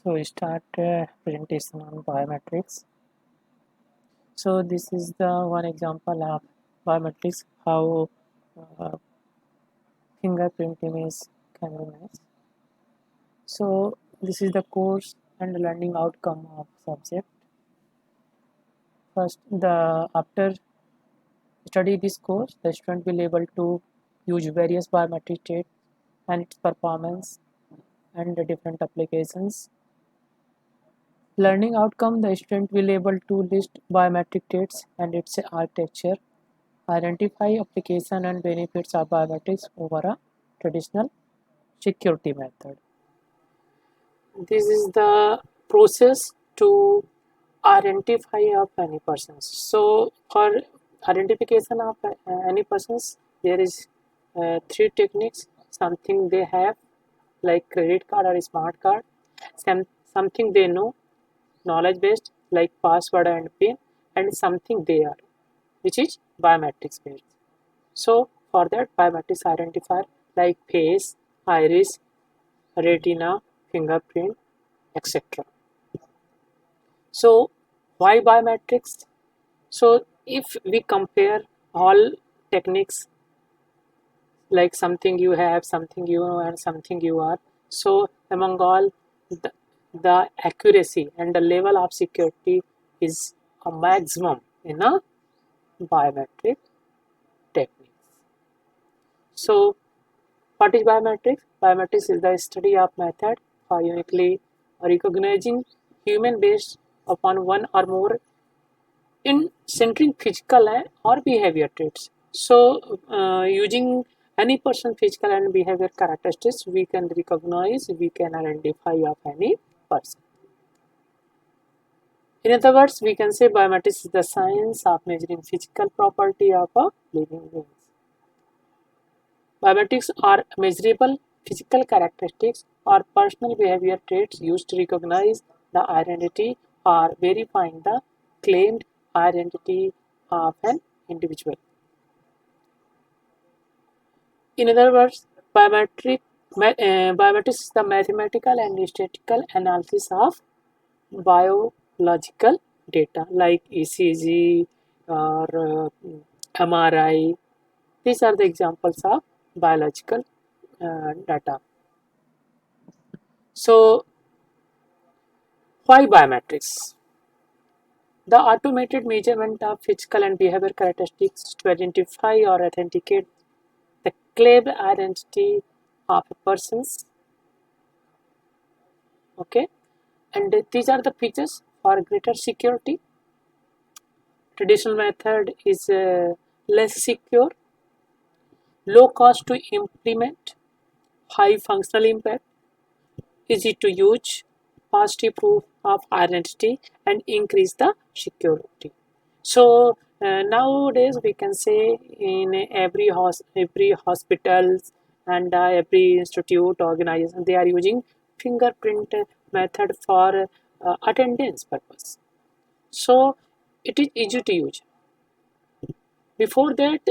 So we start presentation on biometrics. So this is the one example of biometrics, how uh, fingerprint image can be managed. So this is the course and learning outcome of subject. First, the after study this course, the student will able to use various biometric traits and its performance and the different applications. Learning outcome, the student will able to list biometric traits and its architecture, identify application and benefits of biometrics over a traditional security method. This is the process to identify of any persons. So for identification of any persons, there is three techniques. Something they have, like credit card or smart card. Something they know, knowledge based, like password and PIN, and something they are, which is biometrics based. So for that, biometrics identifier like face, iris, retina, fingerprint, etc. So why biometrics? So if we compare all techniques, like something you have, something you know, and something you are, so among all, the, the accuracy and the level of security is a maximum in a biometric techniques. So what is biometrics? Biometrics is the study of method for uniquely recognizing human based upon one or more in centering physical or behavior traits. So using any person physical and behavior characteristics, we can recognize, we can identify of any person. In other words, we can say biometrics is the science of measuring physical property of a living being. Biometrics are measurable physical characteristics or personal behavior traits used to recognize the identity or verifying the claimed identity of an individual. In other words, biometrics is the mathematical and statistical analysis of biological data like ECG or MRI. These are the examples of biological data. So, why biometrics? The automated measurement of physical and behavior characteristics to identify or authenticate the claimed identity of a person's. Okay, and these are the features for greater security. Traditional method is less secure, low cost to implement, high functional impact, easy to use, positive proof of identity, and increase the security. So nowadays we can say in every hospitals and every institute organization, they are using fingerprint method for attendance purpose. So it is easy to use. Before that,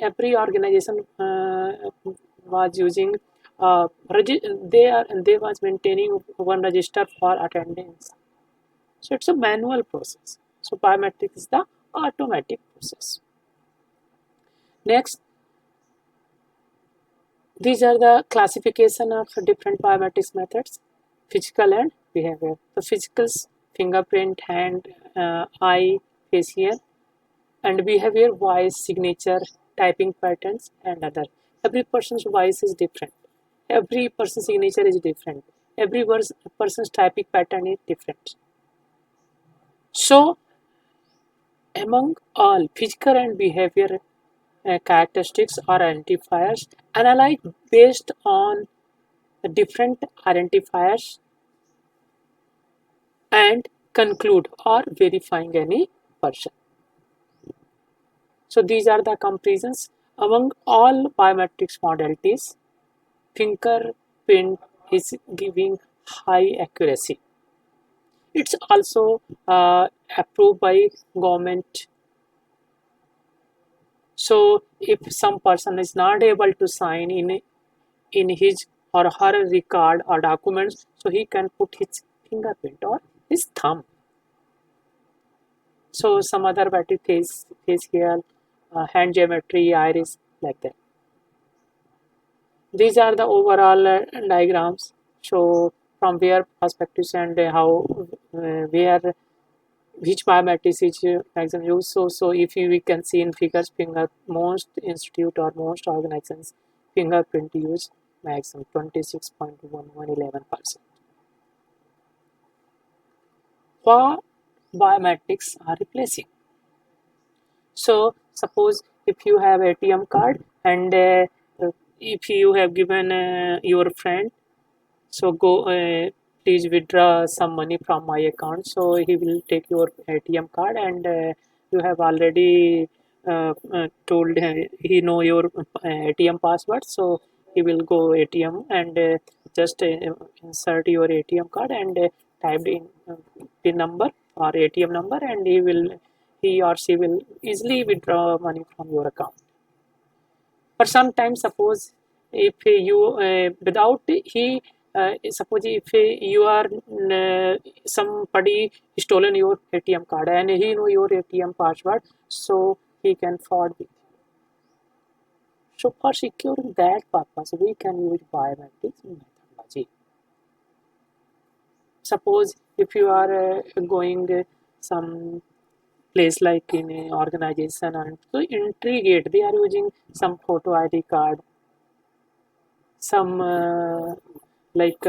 every organization was using they was maintaining one register for attendance. So it's a manual process. So biometric is the automatic process. Next, these are the classification of different biometrics methods: physical and behavior. The physicals, fingerprint, hand, eye, facial, and behavior, voice, signature, typing patterns, and other. Every person's voice is different. Every person's signature is different. Every person's typing pattern is different. So, among all physical and behavior characteristics or identifiers, analyzed based on the different identifiers and conclude or verifying any person. So these are the comparisons among all biometrics modalities. Fingerprint is giving high accuracy. It's also approved by government. So if some person is not able to sign in his or her record or documents, so he can put his fingerprint or his thumb. So some other battery facial, hand geometry, iris, like that. These are the overall diagrams. So from where perspectives and how where which biometrics is maximum used. So if we can see in figures, most institute or most organizations fingerprint use maximum 26.1111%. What biometrics are replacing? So suppose if you have ATM card and if you have given your friend, so go please withdraw some money from my account, so he will take your ATM card and you have already told he know your ATM password, so he will go ATM and just insert your ATM card and type in the number or ATM number, and he or she will easily withdraw money from your account. But sometimes suppose if you without he suppose if you are somebody stolen your ATM card and he know your ATM password, so he can fraud with you. So for securing that purpose, we can use biometrics methodology. Suppose if you are going some place like in a organization, and so entry gate they are using some photo ID card, some like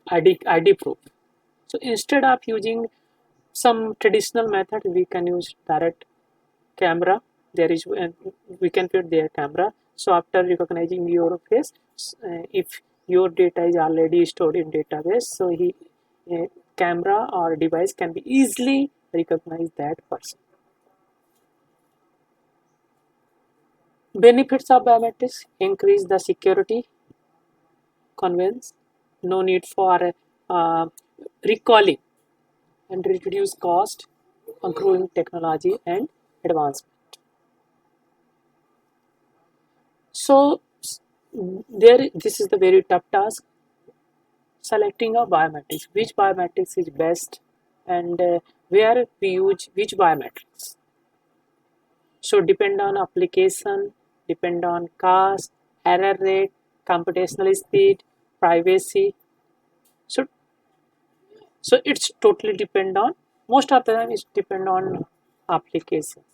ID proof. So instead of using some traditional method, we can use direct camera. There is we can fit their camera. So after recognizing your face, if your data is already stored in database, so camera or device can be easily recognize that person. Benefits of biometrics: increase the security, convenience, no need for recalling, and reduce cost, growing technology and advancement. So this is the very tough task: selecting a biometrics. Which biometrics is best, and where we use which biometrics. So depend on application, depend on cost, error rate, computational speed, privacy. So so it's totally depend on, most of the time it's depend on applications.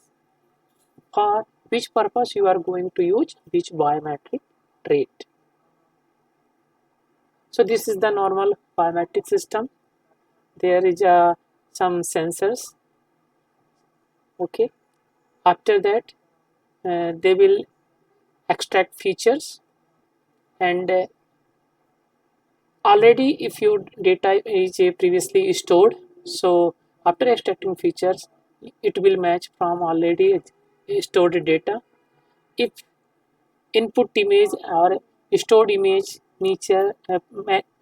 For which purpose you are going to use which biometric trait. So this is the normal biometric system. There is some sensors. Okay. After that, they will extract features, and already if your data is previously stored, so after extracting features, it will match from already stored data. If input image or stored image nature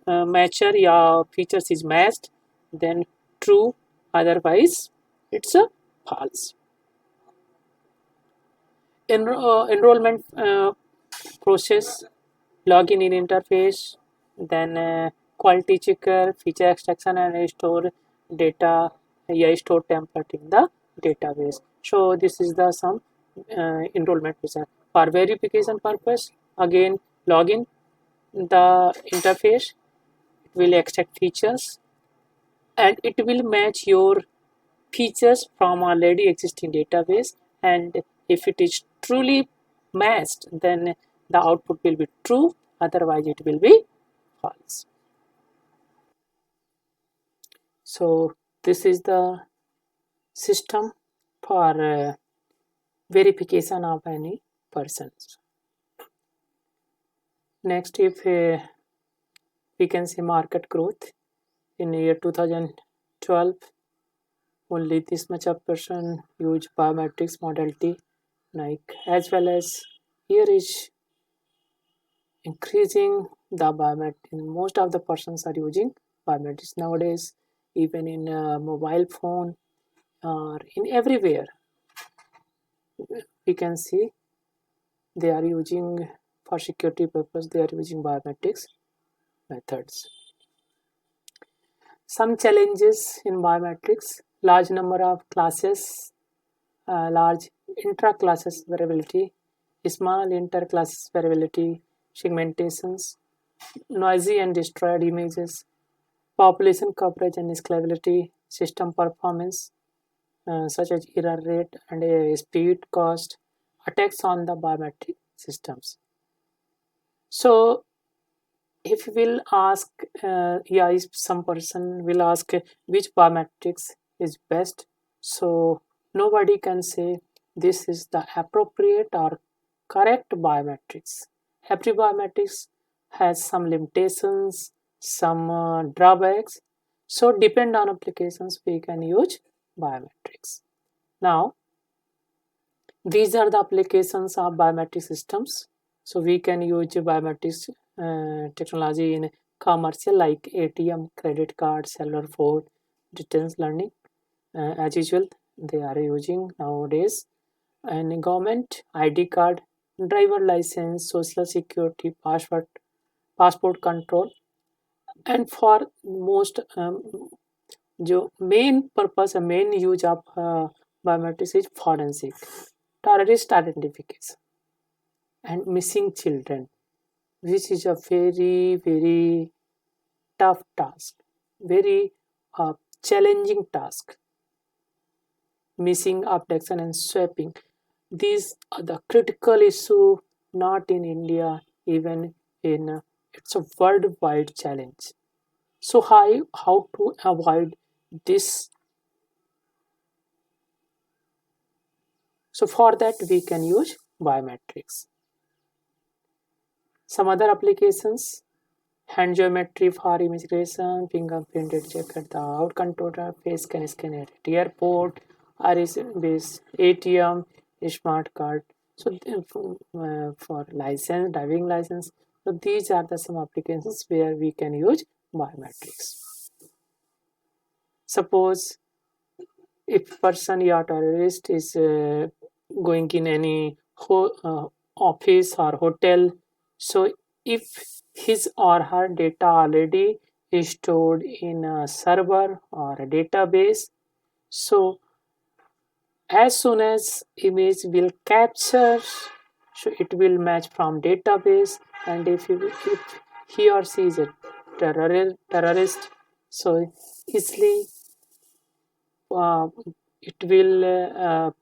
matcher या features is matched, then true, otherwise it's a false. Enrollment process, login in interface, then quality checker, feature extraction, and store data, store template in the database. So this is the some enrollment process. For verification purpose, again login the interface, it will extract features and it will match your features from already existing database, and if it is truly matched, then the output will be true, otherwise it will be false. So this is the system for verification of any persons. Next, if we can see market growth in year 2012, only this much of person use biometrics modality, like as well as here is increasing the biometrics. Most of the persons are using biometrics nowadays, even in mobile phone or in everywhere. We can see they are using, for security purpose, they are using biometrics methods. Some challenges in biometrics: large number of classes, large intra-classes variability, small inter-classes variability, segmentations, noisy and destroyed images, population coverage and scalability, system performance, such as error rate and speed, cost, attacks on the biometric systems. So if we'll ask, if some person will ask which biometrics is best, so nobody can say this is the appropriate or correct biometrics. Every biometrics has some limitations, some drawbacks. So depend on applications we can use biometrics. Now these are the applications of biometric systems. So we can use biometrics technology in commercial like ATM, credit card, cellular phone, distance learning. As usual, they are using nowadays. And government, ID card, driver license, social security, passport control. And for most जो main purpose and main use of biometrics is forensic, terrorist identification, and missing children, which is a very tough task, very challenging task. Missing, abduction, and swapping. These are the critical issue, not in India, even in it's a worldwide challenge. So how to avoid this? So for that we can use biometrics. Some other applications: hand geometry for image recognition, fingerprinted check at the out controller, face scan at airport, iris based ATM, smart card. So for license, driving license. So these are the some applications where we can use biometrics. Suppose if person or terrorist is going in any office or hotel, so if his or her data already is stored in a server or a database, so as soon as image will capture, so it will match from database. And if he or she is a terrorist, so easily uh, it will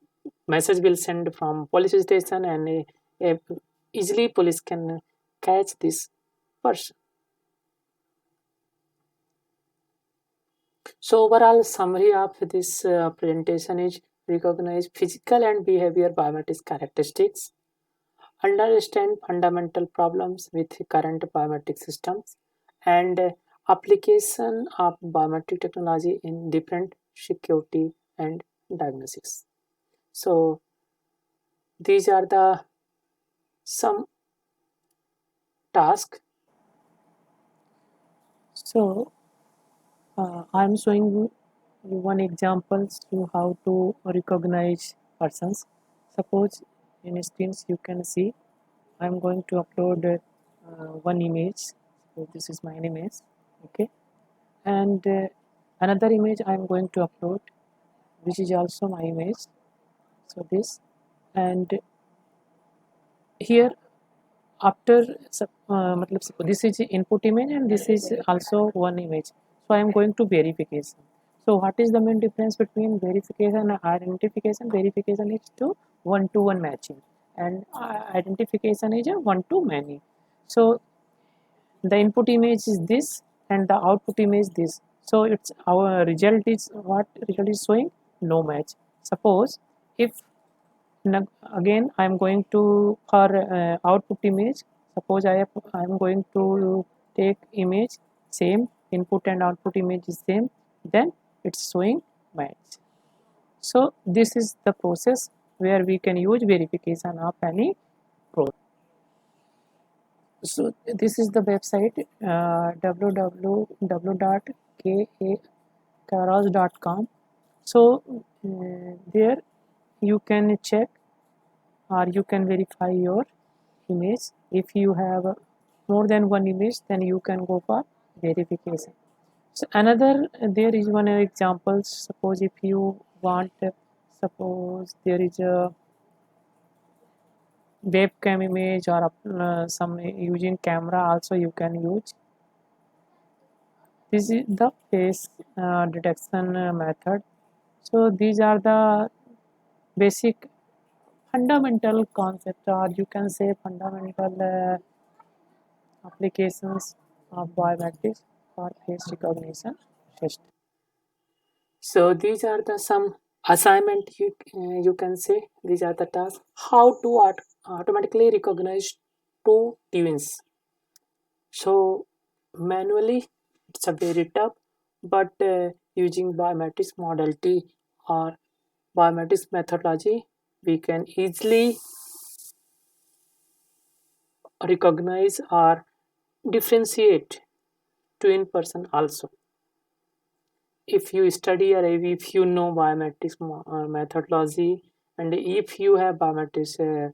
message will send from police station, and easily police can catch this person. So overall summary of this presentation is: recognize physical and behavior biometric characteristics, understand fundamental problems with current biometric systems, and application of biometric technology in different security and diagnosis. So these are the some tasks. So I'm showing you one examples to how to recognize persons. Suppose in screens you can see I'm going to upload one image. So this is my image, okay, and another image I'm going to upload, which is also my image. So this, and here after this is input image and this is also one image. So I am going to verification. So what is the main difference between verification and identification? Verification is to one matching, and identification is a one to many. So the input image is this and the output image this. So it's our result is what result is showing no match. Suppose if again I am going to for output image, suppose I am going to take image same, input and output image is same, then it's showing match. So this is the process where we can use verification of any process. So this is the website www.karos.com. So there you can check or you can verify your image. If you have more than one image, then you can go for verification. So another, there is one example. Suppose if you want, suppose there is a webcam image or some using camera also you can use. This is the face detection method. So these are the basic fundamental concept, or you can say fundamental applications of biometrics for face recognition system. So these are the some assignment you can say. These are the tasks. How to automatically recognize two twins. So manually it's a very tough, but using biometrics modality or biometrics methodology, we can easily recognize or differentiate twin person also. If you study or if you know biometrics methodology, and if you have biometrics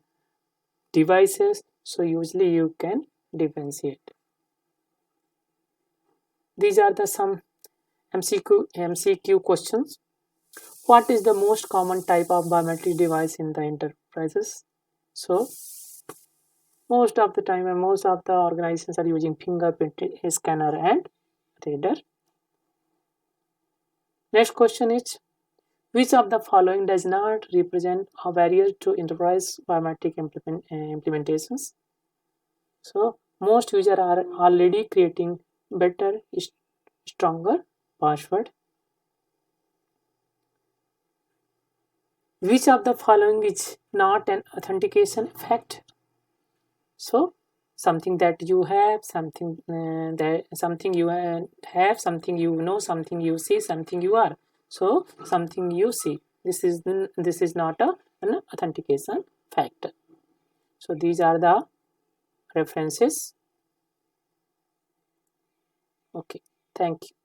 devices, so usually you can differentiate. These are the some MCQ questions. What is the most common type of biometric device in the enterprises? So most of the time and most of the organizations are using fingerprint scanner and reader. Next question is, which of the following does not represent a barrier to enterprise biometric implementations? So most users are already creating better, stronger password. Which of the following is not an authentication effect? So something that you have, something something you have, something you know, something you see, something you are. So something you see. This is not an authentication factor. So these are the references. Okay, thank you.